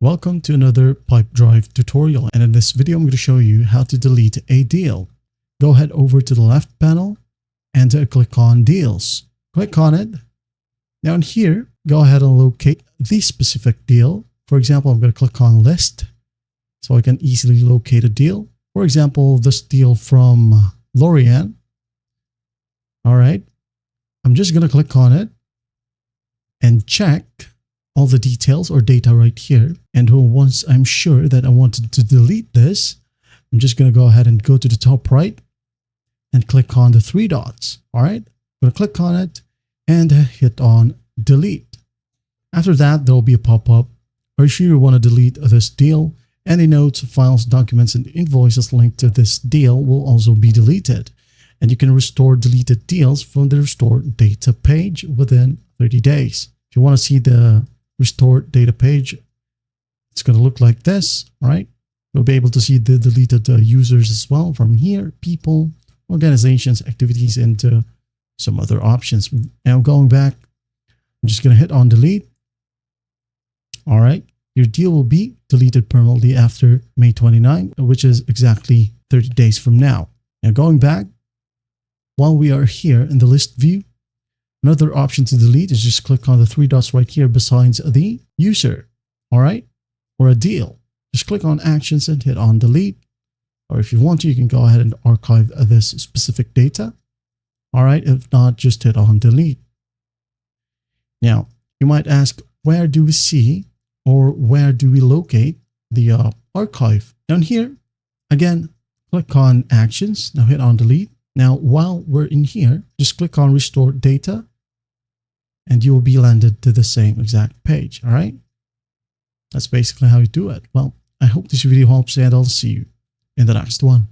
Welcome to another Pipedrive tutorial, and in this video I'm going to show you how to delete a deal. Go ahead over to the left panel and click on Deals. Click on it. Now in here, go ahead and locate the specific deal. For example, I'm going to click on List so I can easily locate a deal. For example, this deal from L'Oreal. All right, I'm just going to click on it and check all the details or data right here. And once I'm sure that I wanted to delete this, I'm just going to go ahead and go to the top right and click on the three dots. All right, I'm going to click on it and hit on delete. After that, there will be a pop-up. Are you sure you want to delete this deal? Any notes, files, documents, and invoices linked to this deal will also be deleted. And you can restore deleted deals from the Restore Data page within 30 days. If you want to see the Restore Data page, it's going to look like this, right? You'll be able to see the deleted users as well from here, people, organizations, activities, and some other options. Now going back, I'm just going to hit on delete. All right, your deal will be deleted permanently after May 29, which is exactly 30 days from now. Now going back, while we are here in the list view, another option to delete is just click on the three dots right here besides the user, all right, or a deal. Just click on Actions and hit on Delete. Or if you want to, you can go ahead and archive this specific data. All right, if not, just hit on Delete. Now, you might ask, where do we see or where do we locate the archive? Down here, again, click on Actions. Now hit on Delete. Now, while we're in here, just click on Restore Data and you will be landed to the same exact page. All right. That's basically how you do it. Well, I hope this video helps and I'll see you in the next one.